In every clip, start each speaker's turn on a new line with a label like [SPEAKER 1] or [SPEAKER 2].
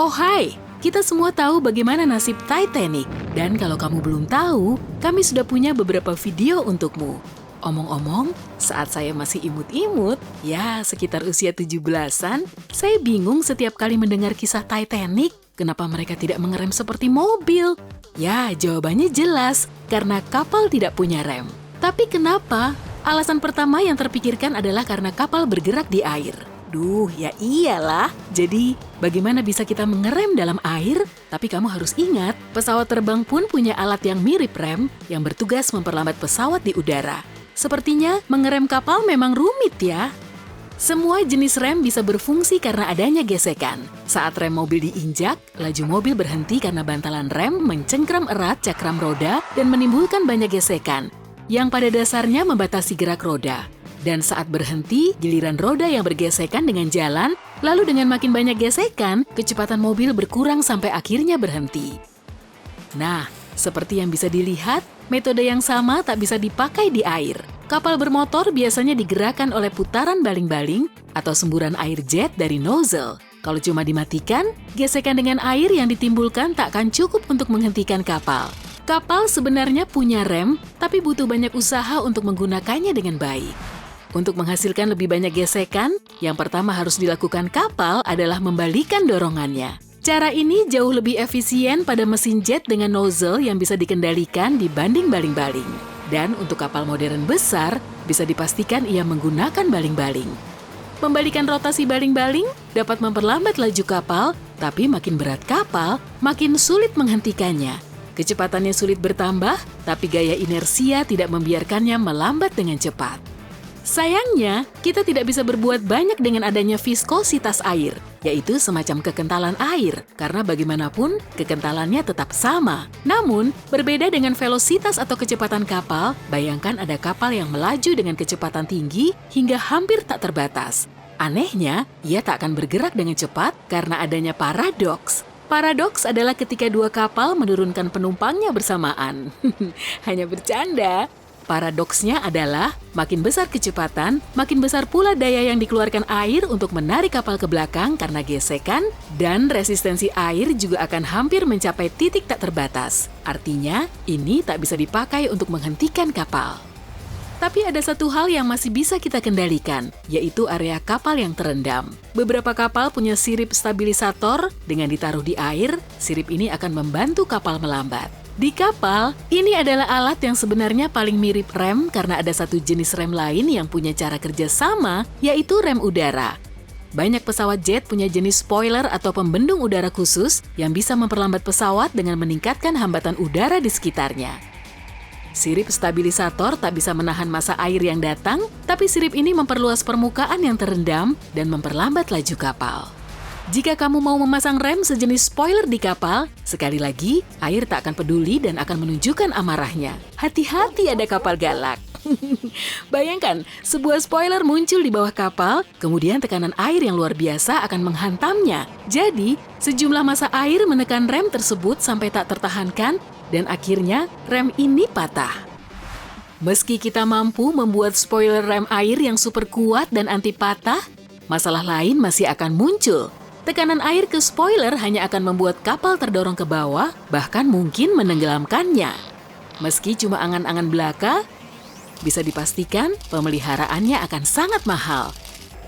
[SPEAKER 1] Oh hai, kita semua tahu bagaimana nasib Titanic. Dan kalau kamu belum tahu, kami sudah punya beberapa video untukmu. Omong-omong, saat saya masih imut-imut, ya sekitar usia 17-an, saya bingung setiap kali mendengar kisah Titanic, kenapa mereka tidak mengerem seperti mobil. Ya, jawabannya jelas, karena kapal tidak punya rem. Tapi kenapa? Alasan pertama yang terpikirkan adalah karena kapal bergerak di air. Duh, ya iyalah. Jadi, bagaimana bisa kita mengerem dalam air? Tapi kamu harus ingat, pesawat terbang pun punya alat yang mirip rem yang bertugas memperlambat pesawat di udara. Sepertinya, mengerem kapal memang rumit ya. Semua jenis rem bisa berfungsi karena adanya gesekan. Saat rem mobil diinjak, laju mobil berhenti karena bantalan rem mencengkram erat cakram roda dan menimbulkan banyak gesekan, yang pada dasarnya membatasi gerak roda. Dan saat berhenti, giliran roda yang bergesekan dengan jalan, lalu dengan makin banyak gesekan, kecepatan mobil berkurang sampai akhirnya berhenti. Nah, seperti yang bisa dilihat, metode yang sama tak bisa dipakai di air. Kapal bermotor biasanya digerakkan oleh putaran baling-baling atau semburan air jet dari nozzle. Kalau cuma dimatikan, gesekan dengan air yang ditimbulkan tak akan cukup untuk menghentikan kapal. Kapal sebenarnya punya rem, tapi butuh banyak usaha untuk menggunakannya dengan baik. Untuk menghasilkan lebih banyak gesekan, yang pertama harus dilakukan kapal adalah membalikan dorongannya. Cara ini jauh lebih efisien pada mesin jet dengan nozzle yang bisa dikendalikan dibanding baling-baling. Dan untuk kapal modern besar, bisa dipastikan ia menggunakan baling-baling. Membalikan rotasi baling-baling dapat memperlambat laju kapal, tapi makin berat kapal, makin sulit menghentikannya. Kecepatannya sulit bertambah, tapi gaya inersia tidak membiarkannya melambat dengan cepat. Sayangnya, kita tidak bisa berbuat banyak dengan adanya viskositas air, yaitu semacam kekentalan air, karena bagaimanapun kekentalannya tetap sama. Namun, berbeda dengan velositas atau kecepatan kapal, bayangkan ada kapal yang melaju dengan kecepatan tinggi hingga hampir tak terbatas. Anehnya, ia tak akan bergerak dengan cepat karena adanya paradoks. Paradoks adalah ketika dua kapal menurunkan penumpangnya bersamaan. Hanya bercanda. Paradoksnya adalah, makin besar kecepatan, makin besar pula daya yang dikeluarkan air untuk menarik kapal ke belakang karena gesekan, dan resistensi air juga akan hampir mencapai titik tak terbatas. Artinya, ini tak bisa dipakai untuk menghentikan kapal. Tapi ada satu hal yang masih bisa kita kendalikan, yaitu area kapal yang terendam. Beberapa kapal punya sirip stabilisator, dengan ditaruh di air, sirip ini akan membantu kapal melambat. Di kapal, ini adalah alat yang sebenarnya paling mirip rem karena ada satu jenis rem lain yang punya cara kerja sama, yaitu rem udara. Banyak pesawat jet punya jenis spoiler atau pembendung udara khusus yang bisa memperlambat pesawat dengan meningkatkan hambatan udara di sekitarnya. Sirip stabilisator tak bisa menahan massa air yang datang, tapi sirip ini memperluas permukaan yang terendam dan memperlambat laju kapal. Jika kamu mau memasang rem sejenis spoiler di kapal, sekali lagi, air tak akan peduli dan akan menunjukkan amarahnya. Hati-hati ada kapal galak. Bayangkan, sebuah spoiler muncul di bawah kapal, kemudian tekanan air yang luar biasa akan menghantamnya. Jadi, sejumlah massa air menekan rem tersebut sampai tak tertahankan, dan akhirnya rem ini patah. Meski kita mampu membuat spoiler rem air yang super kuat dan anti patah, masalah lain masih akan muncul. Tekanan air ke spoiler hanya akan membuat kapal terdorong ke bawah, bahkan mungkin menenggelamkannya. Meski cuma angan-angan belaka, bisa dipastikan pemeliharaannya akan sangat mahal.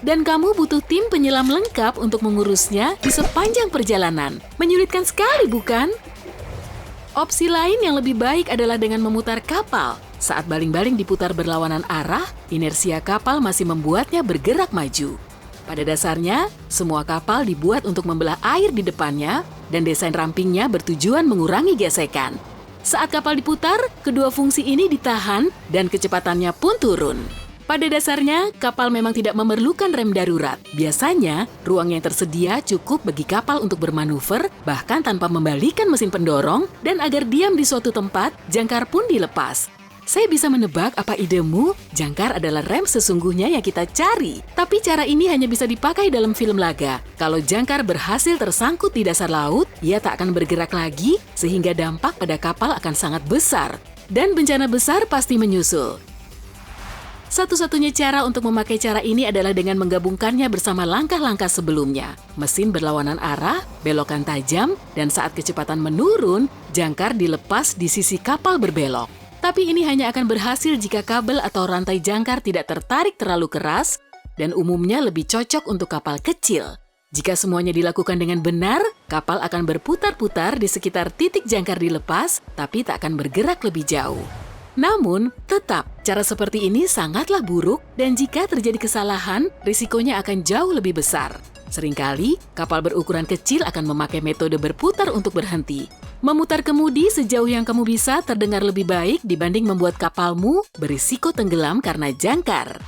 [SPEAKER 1] Dan kamu butuh tim penyelam lengkap untuk mengurusnya di sepanjang perjalanan. Menyulitkan sekali, bukan? Opsi lain yang lebih baik adalah dengan memutar kapal. Saat baling-baling diputar berlawanan arah, inersia kapal masih membuatnya bergerak maju. Pada dasarnya, semua kapal dibuat untuk membelah air di depannya dan desain rampingnya bertujuan mengurangi gesekan. Saat kapal diputar, kedua fungsi ini ditahan dan kecepatannya pun turun. Pada dasarnya, kapal memang tidak memerlukan rem darurat. Biasanya, ruang yang tersedia cukup bagi kapal untuk bermanuver, bahkan tanpa membalikan mesin pendorong, dan agar diam di suatu tempat, jangkar pun dilepas. Saya bisa menebak apa idemu, jangkar adalah rem sesungguhnya yang kita cari. Tapi cara ini hanya bisa dipakai dalam film laga. Kalau jangkar berhasil tersangkut di dasar laut, ia tak akan bergerak lagi, sehingga dampak pada kapal akan sangat besar. Dan bencana besar pasti menyusul. Satu-satunya cara untuk memakai cara ini adalah dengan menggabungkannya bersama langkah-langkah sebelumnya. Mesin berlawanan arah, belokan tajam, dan saat kecepatan menurun, jangkar dilepas di sisi kapal berbelok. Tapi ini hanya akan berhasil jika kabel atau rantai jangkar tidak tertarik terlalu keras dan umumnya lebih cocok untuk kapal kecil. Jika semuanya dilakukan dengan benar, kapal akan berputar-putar di sekitar titik jangkar dilepas, tapi tak akan bergerak lebih jauh. Namun, tetap, cara seperti ini sangatlah buruk dan jika terjadi kesalahan, risikonya akan jauh lebih besar. Seringkali, kapal berukuran kecil akan memakai metode berputar untuk berhenti. Memutar kemudi sejauh yang kamu bisa terdengar lebih baik dibanding membuat kapalmu berisiko tenggelam karena jangkar.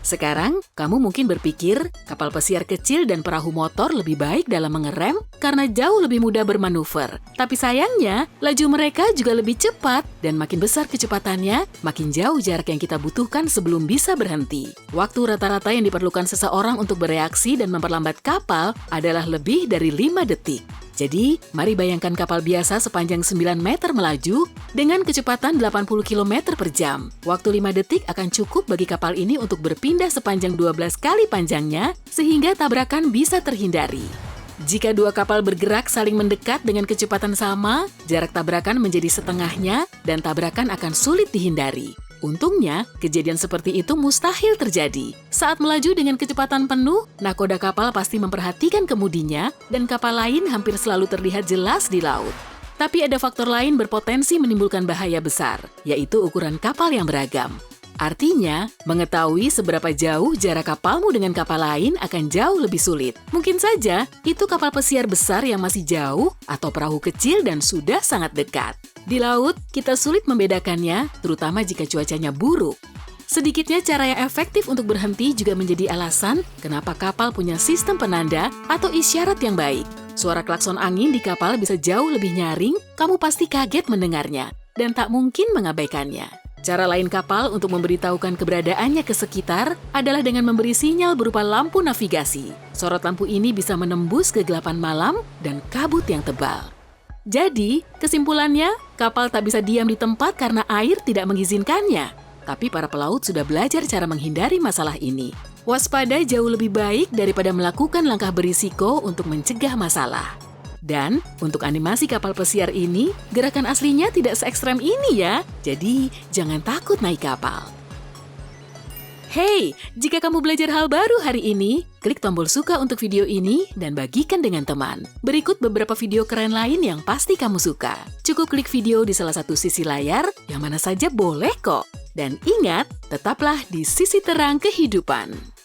[SPEAKER 1] Sekarang, kamu mungkin berpikir kapal pesiar kecil dan perahu motor lebih baik dalam mengerem karena jauh lebih mudah bermanuver. Tapi sayangnya, laju mereka juga lebih cepat dan makin besar kecepatannya, makin jauh jarak yang kita butuhkan sebelum bisa berhenti. Waktu rata-rata yang diperlukan seseorang untuk bereaksi dan memperlambat kapal adalah lebih dari 5 detik. Jadi, mari bayangkan kapal biasa sepanjang 9 meter melaju dengan kecepatan 80 km per jam. Waktu 5 detik akan cukup bagi kapal ini untuk berpindah sepanjang 12 kali panjangnya, sehingga tabrakan bisa terhindari. Jika dua kapal bergerak saling mendekat dengan kecepatan sama, jarak tabrakan menjadi setengahnya dan tabrakan akan sulit dihindari. Untungnya, kejadian seperti itu mustahil terjadi. Saat melaju dengan kecepatan penuh, nakoda kapal pasti memperhatikan kemudinya dan kapal lain hampir selalu terlihat jelas di laut. Tapi ada faktor lain berpotensi menimbulkan bahaya besar, yaitu ukuran kapal yang beragam. Artinya, mengetahui seberapa jauh jarak kapalmu dengan kapal lain akan jauh lebih sulit. Mungkin saja, itu kapal pesiar besar yang masih jauh atau perahu kecil dan sudah sangat dekat. Di laut, kita sulit membedakannya, terutama jika cuacanya buruk. Sedikitnya cara yang efektif untuk berhenti juga menjadi alasan kenapa kapal punya sistem penanda atau isyarat yang baik. Suara klakson angin di kapal bisa jauh lebih nyaring, kamu pasti kaget mendengarnya, dan tak mungkin mengabaikannya. Cara lain kapal untuk memberitahukan keberadaannya ke sekitar adalah dengan memberi sinyal berupa lampu navigasi. Sorot lampu ini bisa menembus kegelapan malam dan kabut yang tebal. Jadi, kesimpulannya, kapal tak bisa diam di tempat karena air tidak mengizinkannya. Tapi para pelaut sudah belajar cara menghindari masalah ini. Waspada jauh lebih baik daripada melakukan langkah berisiko untuk mencegah masalah. Dan, untuk animasi kapal pesiar ini, gerakan aslinya tidak se-ekstrem ini ya. Jadi, jangan takut naik kapal. Hey, jika kamu belajar hal baru hari ini, klik tombol suka untuk video ini dan bagikan dengan teman. Berikut beberapa video keren lain yang pasti kamu suka. Cukup klik video di salah satu sisi layar, yang mana saja boleh kok. Dan ingat, tetaplah di sisi terang kehidupan.